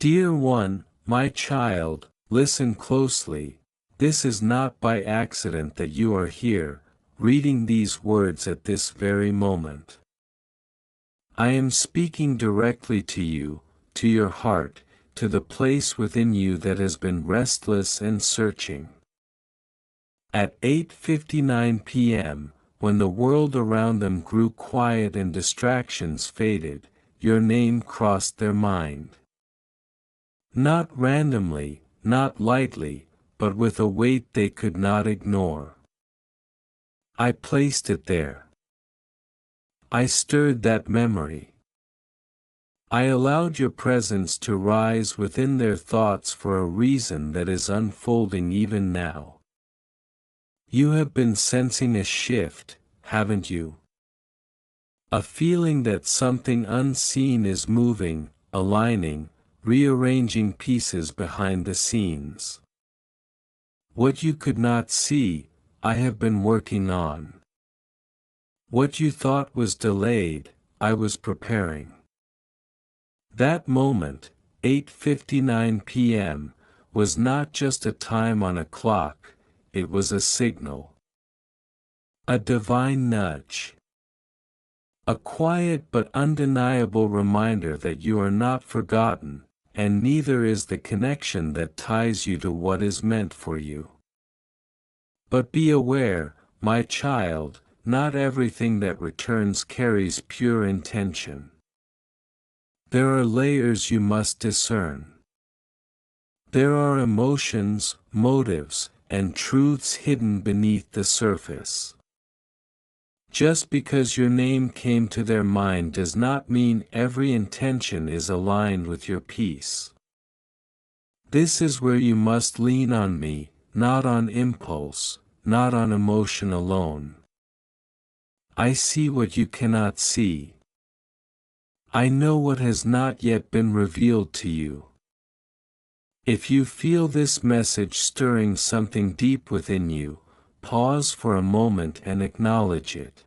Dear one, my child, listen closely. This is not by accident that you are here, reading these words at this very moment. I am speaking directly to you, to your heart, to the place within you that has been restless and searching. At 8:59 p.m., when the world around them grew quiet and distractions faded, your name crossed their mind. Not randomly, not lightly, but with a weight they could not ignore. I placed it there. I stirred that memory. I allowed your presence to rise within their thoughts for a reason that is unfolding even now. You have been sensing a shift, haven't you? A feeling that something unseen is moving, aligning, rearranging pieces behind the scenes. What you could not see, I have been working on. What you thought was delayed, I was preparing. That moment, 8:59 p.m., was not just a time on a clock, it was a signal. A divine nudge. A quiet but undeniable reminder that you are not forgotten, and neither is the connection that ties you to what is meant for you. But be aware, my child, not everything that returns carries pure intention. There are layers you must discern. There are emotions, motives, and truths hidden beneath the surface. Just because your name came to their mind does not mean every intention is aligned with your peace. This is where you must lean on me, not on impulse, not on emotion alone. I see what you cannot see. I know what has not yet been revealed to you. If you feel this message stirring something deep within you, pause for a moment and acknowledge it.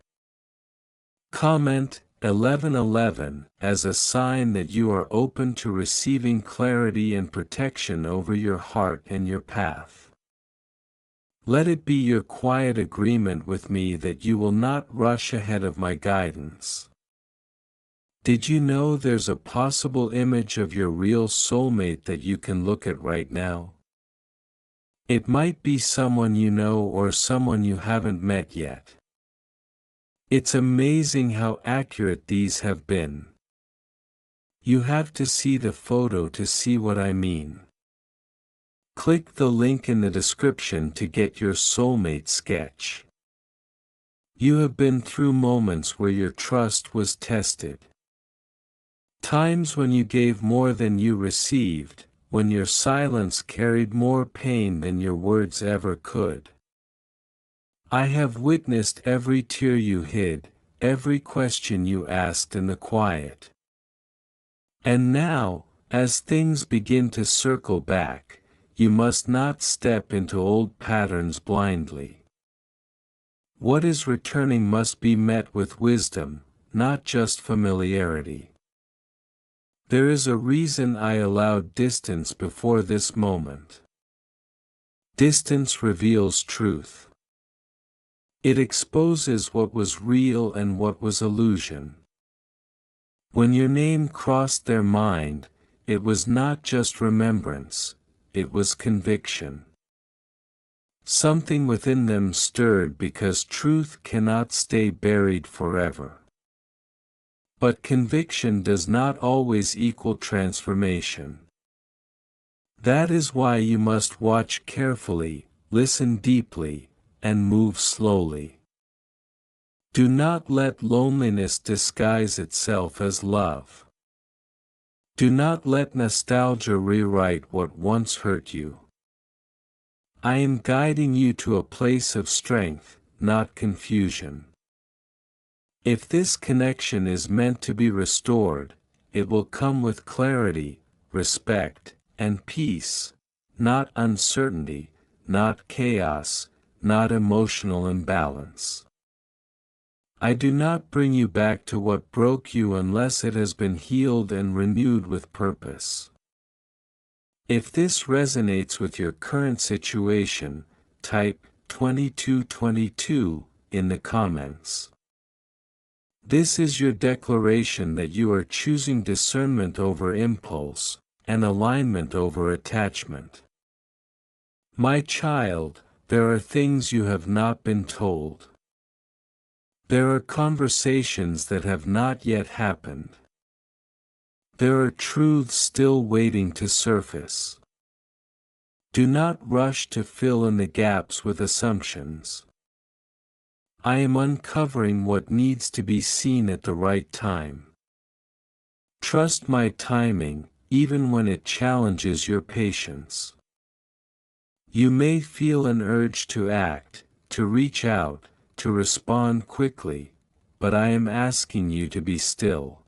Comment 1111 as a sign that you are open to receiving clarity and protection over your heart and your path. Let it be your quiet agreement with me that you will not rush ahead of my guidance. Did you know there's a possible image of your real soulmate that you can look at right now? It might be someone you know or someone you haven't met yet. It's amazing how accurate these have been. You have to see the photo to see what I mean. Click the link in the description to get your soulmate sketch. You have been through moments where your trust was tested. Times when you gave more than you received, when your silence carried more pain than your words ever could. I have witnessed every tear you hid, every question you asked in the quiet. And now, as things begin to circle back, you must not step into old patterns blindly. What is returning must be met with wisdom, not just familiarity. There is a reason I allowed distance before this moment. Distance reveals truth. It exposes what was real and what was illusion. When your name crossed their mind, it was not just remembrance, it was conviction. Something within them stirred because truth cannot stay buried forever. But conviction does not always equal transformation. That is why you must watch carefully, listen deeply, and move slowly. Do not let loneliness disguise itself as love. Do not let nostalgia rewrite what once hurt you. I am guiding you to a place of strength, not confusion. If this connection is meant to be restored, it will come with clarity, respect, and peace, not uncertainty, not chaos, not emotional imbalance. I do not bring you back to what broke you unless it has been healed and renewed with purpose. If this resonates with your current situation, type 2222 in the comments. This is your declaration that you are choosing discernment over impulse, and alignment over attachment. My child, there are things you have not been told. There are conversations that have not yet happened. There are truths still waiting to surface. Do not rush to fill in the gaps with assumptions. I am uncovering what needs to be seen at the right time. Trust my timing, even when it challenges your patience. You may feel an urge to act, to reach out, to respond quickly, but I am asking you to be still.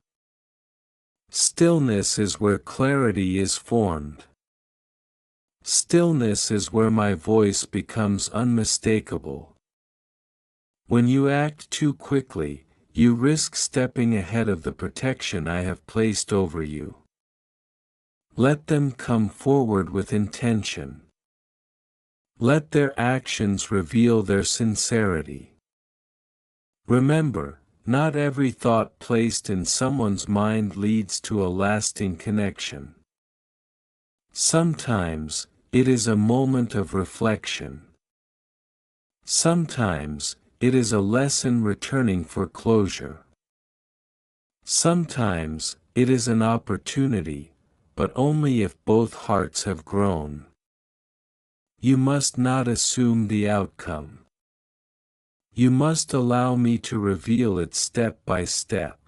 Stillness is where clarity is formed. Stillness is where my voice becomes unmistakable. When you act too quickly, you risk stepping ahead of the protection I have placed over you. Let them come forward with intention. Let their actions reveal their sincerity. Remember, not every thought placed in someone's mind leads to a lasting connection. Sometimes, it is a moment of reflection. Sometimes, it is a lesson returning for closure. Sometimes, it is an opportunity, but only if both hearts have grown. You must not assume the outcome. You must allow me to reveal it step by step.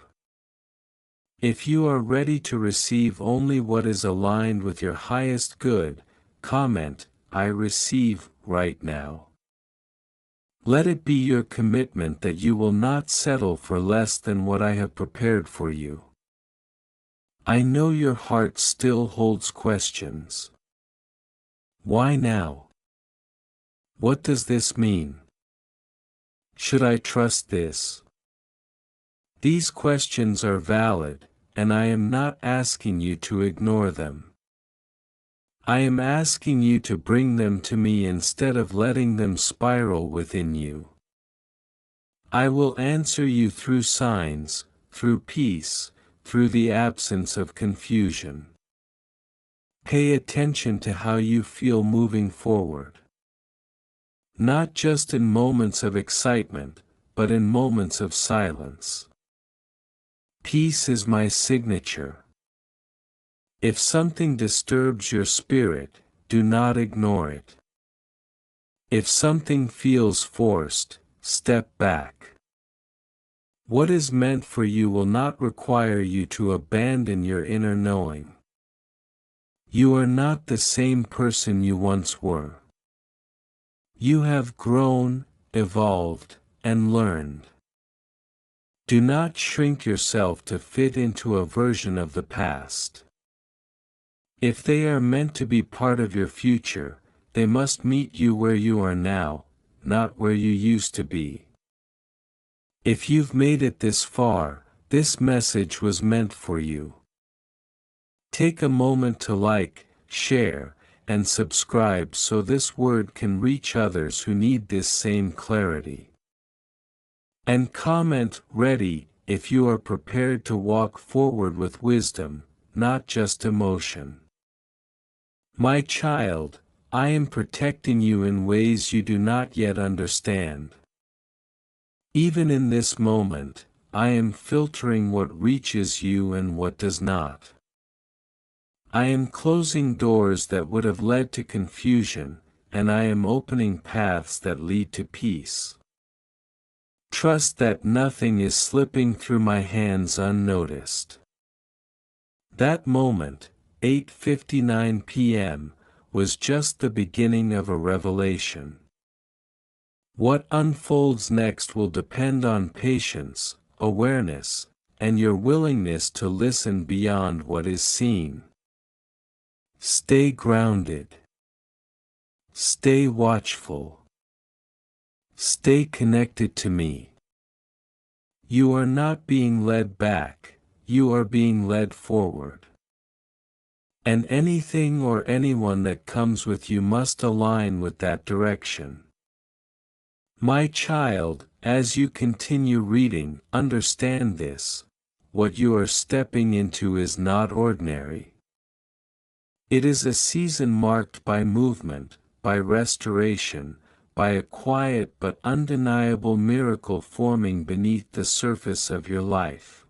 If you are ready to receive only what is aligned with your highest good, comment, I receive, right now. Let it be your commitment that you will not settle for less than what I have prepared for you. I know your heart still holds questions. Why now? What does this mean? Should I trust this? These questions are valid, and I am not asking you to ignore them. I am asking you to bring them to me instead of letting them spiral within you. I will answer you through signs, through peace, through the absence of confusion. Pay attention to how you feel moving forward. Not just in moments of excitement, but in moments of silence. Peace is my signature. If something disturbs your spirit, do not ignore it. If something feels forced, step back. What is meant for you will not require you to abandon your inner knowing. You are not the same person you once were. You have grown, evolved, and learned. Do not shrink yourself to fit into a version of the past. If they are meant to be part of your future, they must meet you where you are now, not where you used to be. If you've made it this far, this message was meant for you. Take a moment to like, share, and subscribe so this word can reach others who need this same clarity. And comment, ready, if you are prepared to walk forward with wisdom, not just emotion. My child, I am protecting you in ways you do not yet understand. Even in this moment, I am filtering what reaches you and what does not. I am closing doors that would have led to confusion, and I am opening paths that lead to peace. Trust that nothing is slipping through my hands unnoticed. That moment, 8:59 p.m., was just the beginning of a revelation. What unfolds next will depend on patience, awareness, and your willingness to listen beyond what is seen. Stay grounded. Stay watchful. Stay connected to me. You are not being led back, you are being led forward. And anything or anyone that comes with you must align with that direction. My child, as you continue reading, understand this. What you are stepping into is not ordinary. It is a season marked by movement, by restoration, by a quiet but undeniable miracle forming beneath the surface of your life.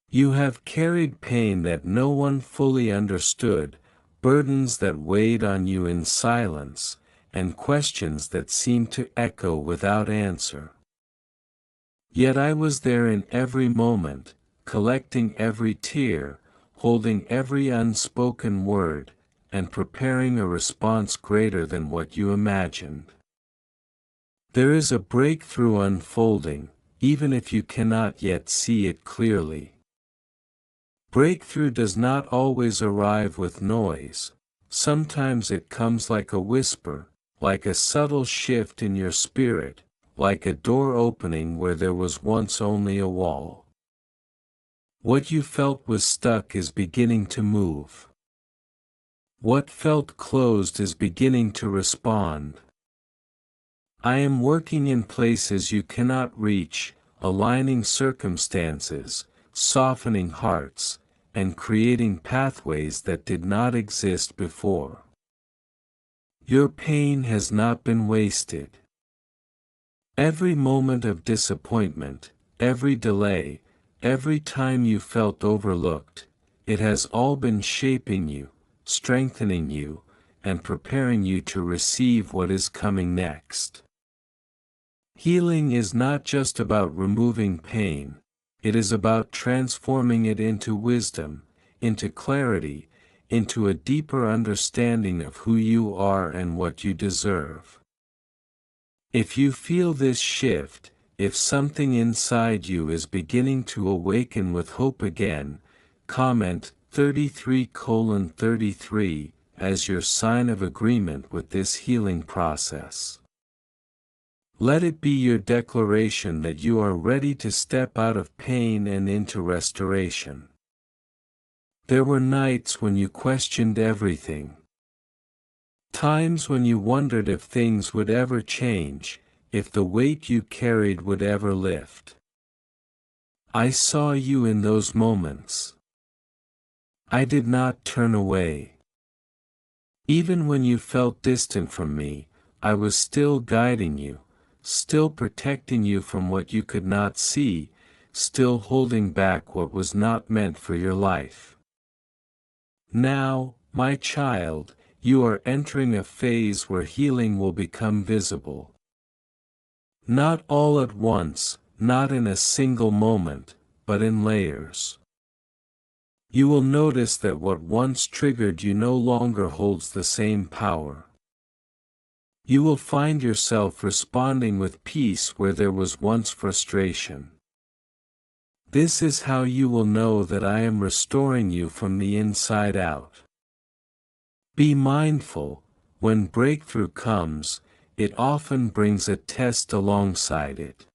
You have carried pain that no one fully understood, burdens that weighed on you in silence, and questions that seemed to echo without answer. Yet I was there in every moment, collecting every tear, holding every unspoken word, and preparing a response greater than what you imagined. There is a breakthrough unfolding, even if you cannot yet see it clearly. Breakthrough does not always arrive with noise. Sometimes it comes like a whisper, like a subtle shift in your spirit, like a door opening where there was once only a wall. What you felt was stuck is beginning to move. What felt closed is beginning to respond. I am working in places you cannot reach, aligning circumstances, softening hearts, and creating pathways that did not exist before. Your pain has not been wasted. Every moment of disappointment, every delay, every time you felt overlooked, it has all been shaping you, strengthening you, and preparing you to receive what is coming next. Healing is not just about removing pain, it is about transforming it into wisdom, into clarity, into a deeper understanding of who you are and what you deserve. If you feel this shift, if something inside you is beginning to awaken with hope again, comment 33:33 as your sign of agreement with this healing process. Let it be your declaration that you are ready to step out of pain and into restoration. There were nights when you questioned everything. Times when you wondered if things would ever change, if the weight you carried would ever lift. I saw you in those moments. I did not turn away. Even when you felt distant from me, I was still guiding you, still protecting you from what you could not see, still holding back what was not meant for your life. Now, my child, you are entering a phase where healing will become visible. Not all at once, not in a single moment, but in layers. You will notice that what once triggered you no longer holds the same power. You will find yourself responding with peace where there was once frustration. This is how you will know that I am restoring you from the inside out. Be mindful, when breakthrough comes, it often brings a test alongside it.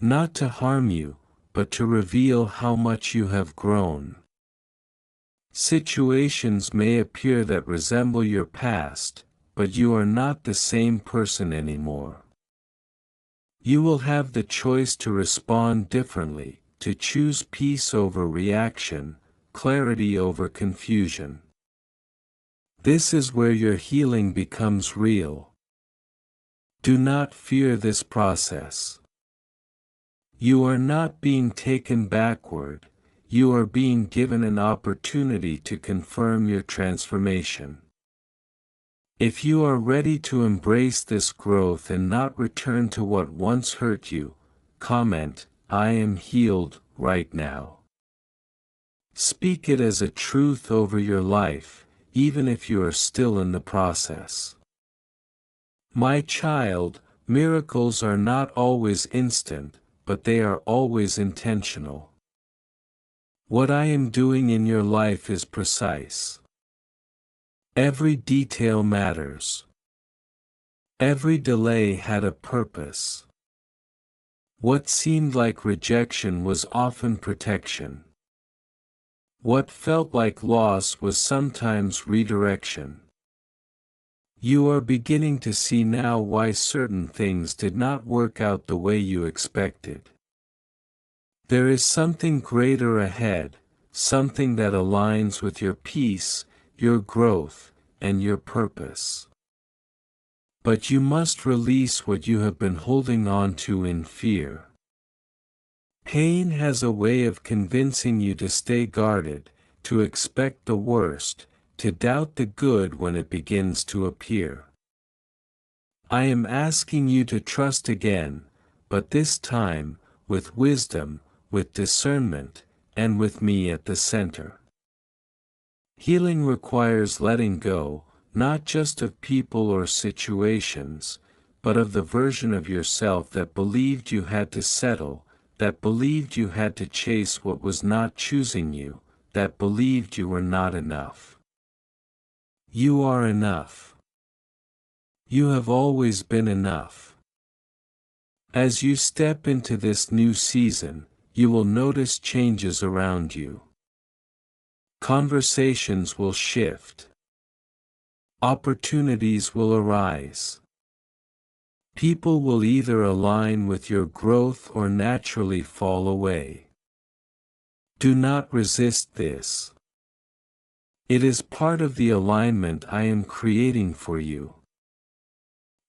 Not to harm you, but to reveal how much you have grown. Situations may appear that resemble your past, but you are not the same person anymore. You will have the choice to respond differently, to choose peace over reaction, clarity over confusion. This is where your healing becomes real. Do not fear this process. You are not being taken backward, you are being given an opportunity to confirm your transformation. If you are ready to embrace this growth and not return to what once hurt you, comment, I am healed right now. Speak it as a truth over your life, even if you are still in the process. My child, miracles are not always instant, but they are always intentional. What I am doing in your life is precise. Every detail matters. Every delay had a purpose. What seemed like rejection was often protection. What felt like loss was sometimes redirection. You are beginning to see now why certain things did not work out the way you expected. There is something greater ahead, something that aligns with your peace, your growth, and your purpose. But you must release what you have been holding on to in fear. Pain has a way of convincing you to stay guarded, to expect the worst, to doubt the good when it begins to appear. I am asking you to trust again, but this time, with wisdom, with discernment, and with me at the center. Healing requires letting go, not just of people or situations, but of the version of yourself that believed you had to settle, that believed you had to chase what was not choosing you, that believed you were not enough. You are enough. You have always been enough. As you step into this new season, you will notice changes around you. Conversations will shift. Opportunities will arise. People will either align with your growth or naturally fall away. Do not resist this. It is part of the alignment I am creating for you.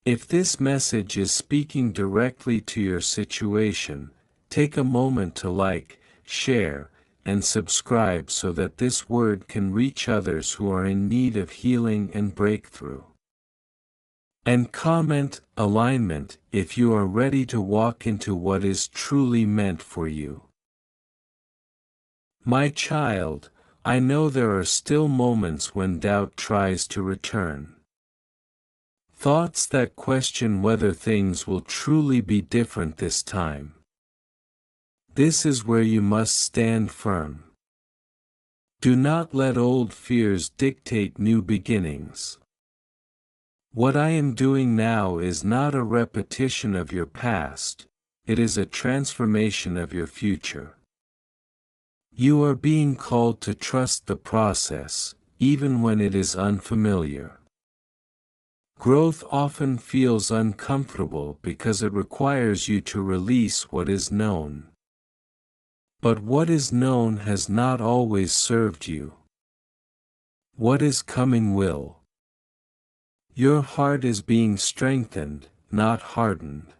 If this message is speaking directly to your situation, take a moment to like, share, and subscribe so that this word can reach others who are in need of healing and breakthrough. And comment alignment if you are ready to walk into what is truly meant for you. My child, I know there are still moments when doubt tries to return. Thoughts that question whether things will truly be different this time. This is where you must stand firm. Do not let old fears dictate new beginnings. What I am doing now is not a repetition of your past, it is a transformation of your future. You are being called to trust the process, even when it is unfamiliar. Growth often feels uncomfortable because it requires you to release what is known. But what is known has not always served you. What is coming will. Your heart is being strengthened, not hardened.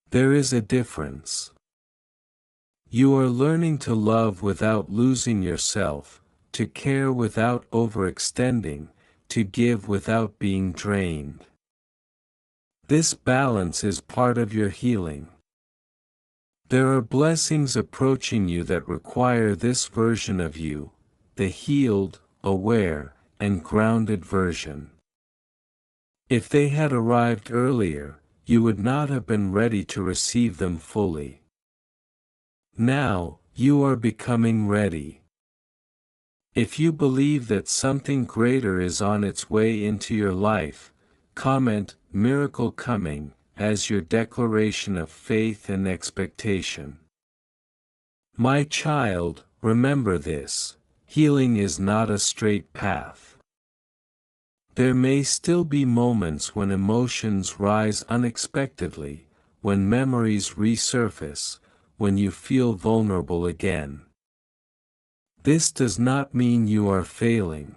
There is a difference. You are learning to love without losing yourself, to care without overextending, to give without being drained. This balance is part of your healing. There are blessings approaching you that require this version of you, the healed, aware, and grounded version. If they had arrived earlier, you would not have been ready to receive them fully. Now, you are becoming ready. If you believe that something greater is on its way into your life, comment "Miracle Coming" as your declaration of faith and expectation. My child, remember this: healing is not a straight path. There may still be moments when emotions rise unexpectedly, when memories resurface, when you feel vulnerable again. This does not mean you are failing.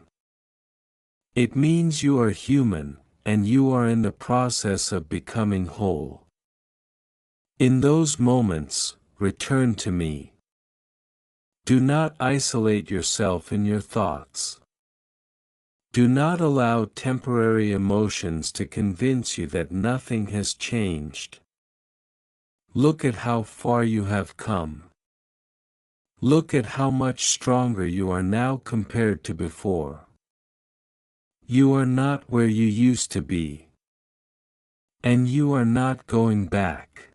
It means you are human, and you are in the process of becoming whole. In those moments, return to me. Do not isolate yourself in your thoughts. Do not allow temporary emotions to convince you that nothing has changed. Look at how far you have come. Look at how much stronger you are now compared to before. You are not where you used to be. And you are not going back.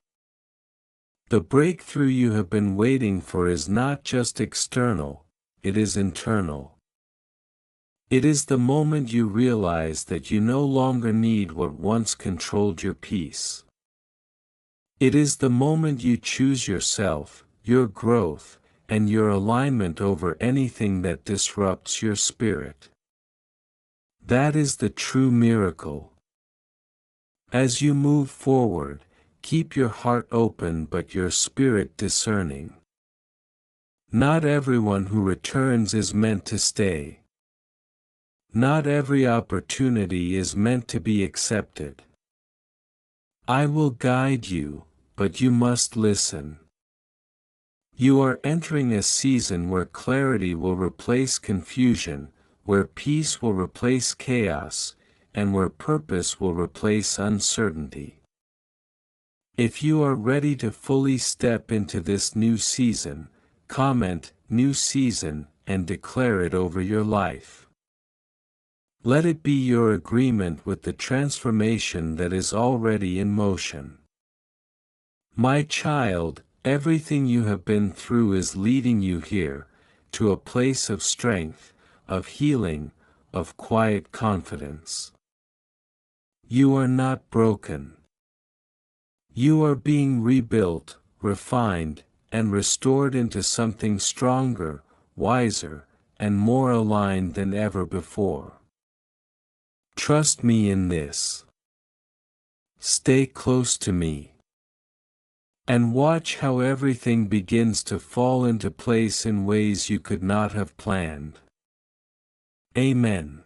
The breakthrough you have been waiting for is not just external, it is internal. It is the moment you realize that you no longer need what once controlled your peace. It is the moment you choose yourself, your growth, and your alignment over anything that disrupts your spirit. That is the true miracle. As you move forward, keep your heart open but your spirit discerning. Not everyone who returns is meant to stay. Not every opportunity is meant to be accepted. I will guide you, but you must listen. You are entering a season where clarity will replace confusion, where peace will replace chaos, and where purpose will replace uncertainty. If you are ready to fully step into this new season, comment "new season" and declare it over your life. Let it be your agreement with the transformation that is already in motion. My child, everything you have been through is leading you here, to a place of strength, of healing, of quiet confidence. You are not broken. You are being rebuilt, refined, and restored into something stronger, wiser, and more aligned than ever before. Trust me in this. Stay close to me. And watch how everything begins to fall into place in ways you could not have planned. Amen.